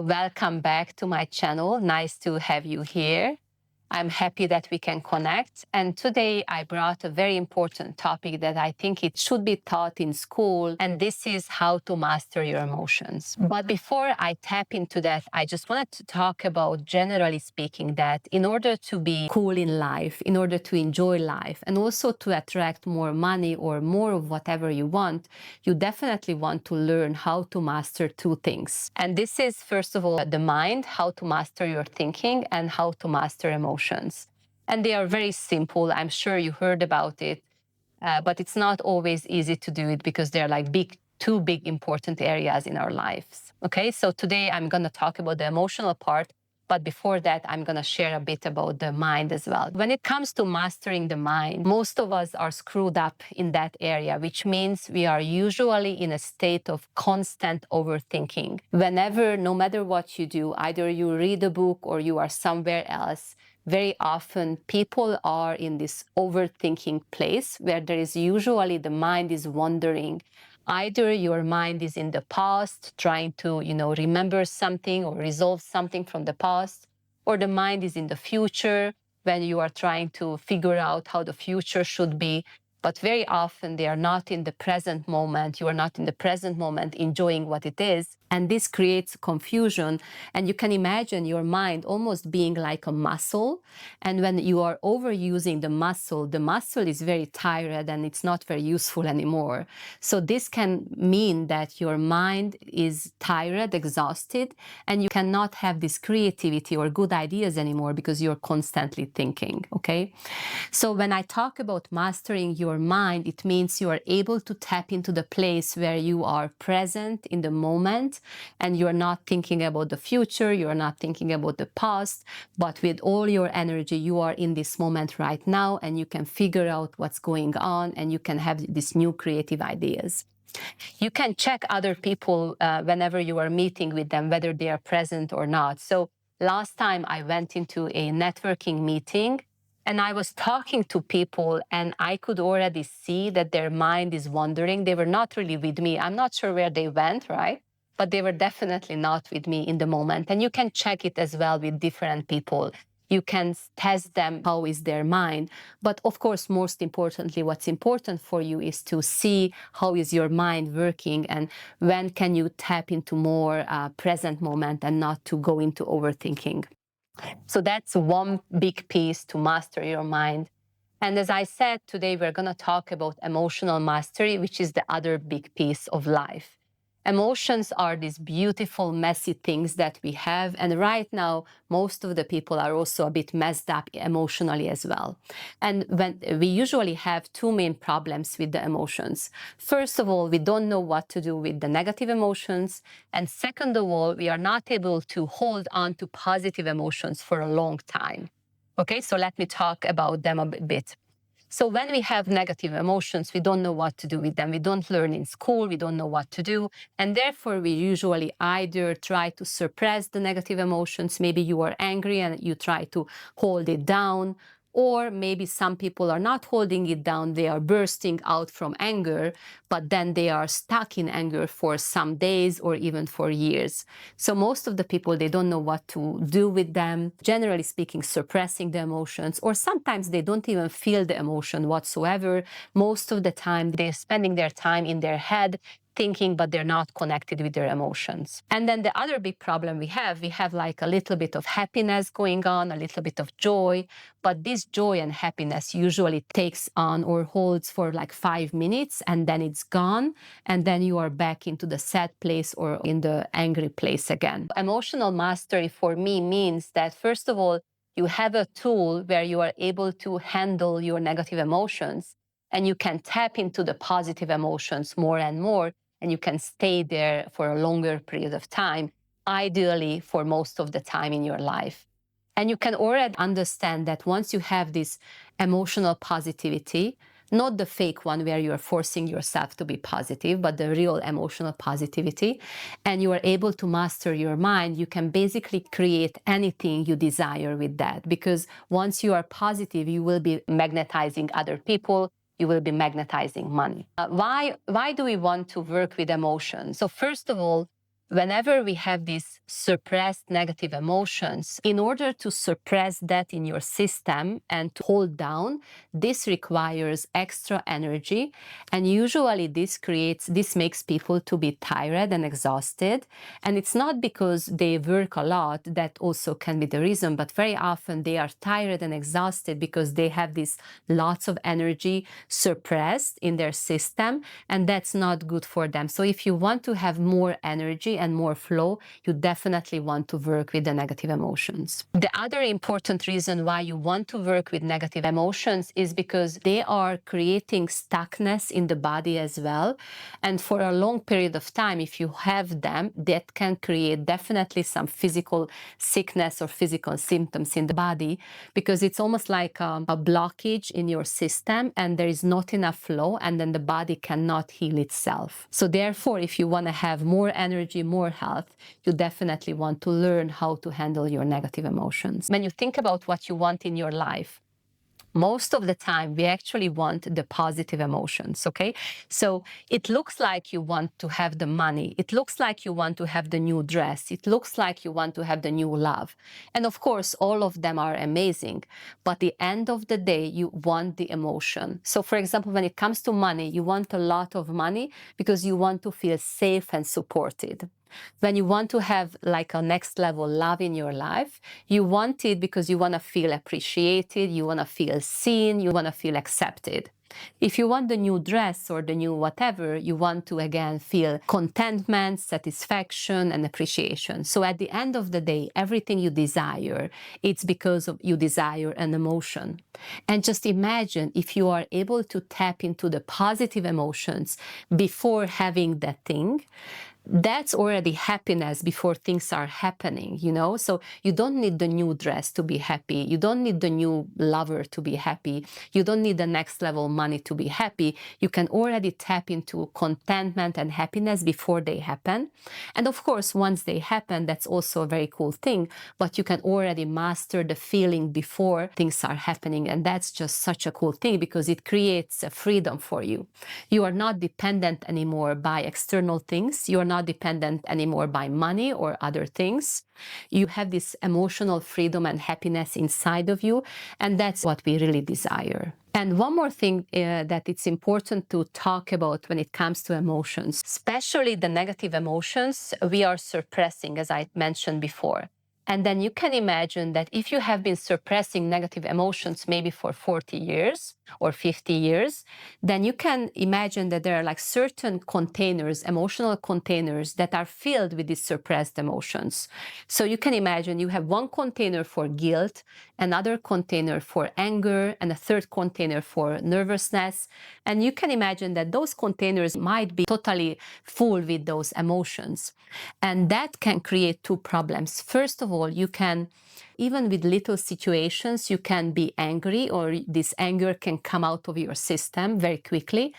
welcome back to my channel. Nice to have you here. I'm happy that we can connect. And today I brought a very important topic that I think it should be taught in school. And this is how to master your emotions. But before I tap into that, I just wanted to talk about, generally speaking, that in order to be cool in life, in order to enjoy life, and also to attract more money or more of whatever you want, you definitely want to learn how to master two things. And this is, first of all, the mind, how to master your thinking, and how to master emotions. And they are very simple. I'm sure you heard about it, but it's not always easy to do it because they're like two big important areas in our lives. Okay, so today I'm going to talk about the emotional part, but before that, I'm going to share a bit about the mind as well. When it comes to mastering the mind, most of us are screwed up in that area, which means we are usually in a state of constant overthinking. Whenever, no matter what you do, either you read a book or you are somewhere else, very often people are in this overthinking place where there is usually the mind is wandering. Either your mind is in the past, trying to, remember something or resolve something from the past, or the mind is in the future when you are trying to figure out how the future should be. But very often they are not in the present moment. You are not in the present moment enjoying what it is. And this creates confusion. And you can imagine your mind almost being like a muscle. And when you are overusing the muscle is very tired and it's not very useful anymore. So this can mean that your mind is tired, exhausted, and you cannot have this creativity or good ideas anymore because you're constantly thinking, okay? So when I talk about mastering your mind, it means you are able to tap into the place where you are present in the moment and you're not thinking about the future, you're not thinking about the past, but with all your energy, you are in this moment right now and you can figure out what's going on and you can have these new creative ideas. You can check other people whenever you are meeting with them, whether they are present or not. So last time I went into a networking meeting and I was talking to people and I could already see that their mind is wandering. They were not really with me. I'm not sure where they went, right? But they were definitely not with me in the moment. And you can check it as well with different people. You can test them, how is their mind. But of course, most importantly, what's important for you is to see how is your mind working and when can you tap into more present moment and not to go into overthinking. So that's one big piece to master your mind. And as I said, today we're going to talk about emotional mastery, which is the other big piece of life. Emotions are these beautiful, messy things that we have. And right now, most of the people are also a bit messed up emotionally as well. And when we usually have two main problems with the emotions. First of all, we don't know what to do with the negative emotions. And second of all, we are not able to hold on to positive emotions for a long time. Okay, so let me talk about them a bit. So when we have negative emotions, we don't know what to do with them. We don't learn in school, we don't know what to do. And therefore, we usually either try to suppress the negative emotions. Maybe you are angry and you try to hold it down. Or maybe some people are not holding it down, they are bursting out from anger, but then they are stuck in anger for some days or even for years. So most of the people, they don't know what to do with them, generally speaking, suppressing the emotions, or sometimes they don't even feel the emotion whatsoever. Most of the time, they're spending their time in their head, thinking, but they're not connected with their emotions. And then the other big problem we have like a little bit of happiness going on, a little bit of joy, but this joy and happiness usually takes on or holds for like 5 minutes and then it's gone. And then you are back into the sad place or in the angry place again. Emotional mastery for me means that, first of all, you have a tool where you are able to handle your negative emotions and you can tap into the positive emotions more and more. And you can stay there for a longer period of time, ideally for most of the time in your life. And you can already understand that once you have this emotional positivity, not the fake one where you're forcing yourself to be positive, but the real emotional positivity, and you are able to master your mind, you can basically create anything you desire with that. Because once you are positive, you will be magnetizing other people, you will be magnetizing money. Why do we want to work with emotions? So first of all, Whenever we have these suppressed negative emotions, in order to suppress that in your system and to hold down, this requires extra energy. And usually this makes people to be tired and exhausted. And it's not because they work a lot, that also can be the reason, but very often they are tired and exhausted because they have this lots of energy suppressed in their system, and that's not good for them. So if you want to have more energy and more flow, you definitely want to work with the negative emotions. The other important reason why you want to work with negative emotions is because they are creating stuckness in the body as well. And for a long period of time, if you have them, that can create definitely some physical sickness or physical symptoms in the body, because it's almost like a blockage in your system and there is not enough flow, and then the body cannot heal itself. So therefore, if you want to have more energy, more health, you definitely want to learn how to handle your negative emotions. When you think about what you want in your life, most of the time we actually want the positive emotions, okay? So it looks like you want to have the money. It looks like you want to have the new dress. It looks like you want to have the new love. And of course, all of them are amazing. But at the end of the day, you want the emotion. So for example, when it comes to money, you want a lot of money because you want to feel safe and supported. When you want to have like a next level love in your life, you want it because you want to feel appreciated, you want to feel seen, you want to feel accepted. If you want the new dress or the new whatever, you want to again feel contentment, satisfaction, and appreciation. So at the end of the day, everything you desire, it's because of you desire an emotion. And just imagine if you are able to tap into the positive emotions before having that thing. That's already happiness before things are happening, you know? So you don't need the new dress to be happy. You don't need the new lover to be happy. You don't need the next level money to be happy. You can already tap into contentment and happiness before they happen. And of course, once they happen, that's also a very cool thing, but you can already master the feeling before things are happening. And that's just such a cool thing because it creates a freedom for you. You are not dependent anymore by external things. You are not dependent anymore by money or other things. You have this emotional freedom and happiness inside of you, and that's what we really desire. And one more thing that it's important to talk about when it comes to emotions, especially the negative emotions we are suppressing, as I mentioned before. And then you can imagine that if you have been suppressing negative emotions maybe for 40 years or 50 years, then you can imagine that there are like certain containers, emotional containers that are filled with these suppressed emotions. So you can imagine you have one container for guilt, another container for anger, and a third container for nervousness. And you can imagine that those containers might be totally full with those emotions. And that can create two problems. First of all, you can, even with little situations, you can be angry, or this anger can come out of your system very quickly.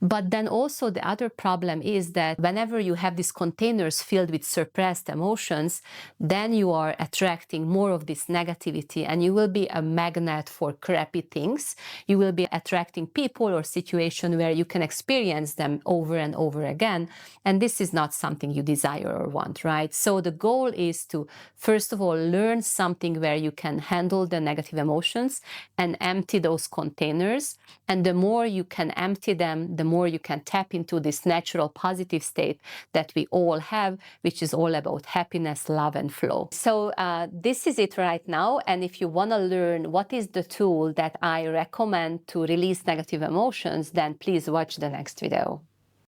But then also the other problem is that whenever you have these containers filled with suppressed emotions, then you are attracting more of this negativity, and you will be a magnet for crappy things. You will be attracting people or situations where you can experience them over and over again. And this is not something you desire or want, right? So the goal is to, first of all, learn something where you can handle the negative emotions and empty those containers. And the more you can empty them, the more you can tap into this natural positive state that we all have, which is all about happiness, love, and flow. So this is it right now. And if you want to learn what is the tool that I recommend to release negative emotions, then please watch the next video.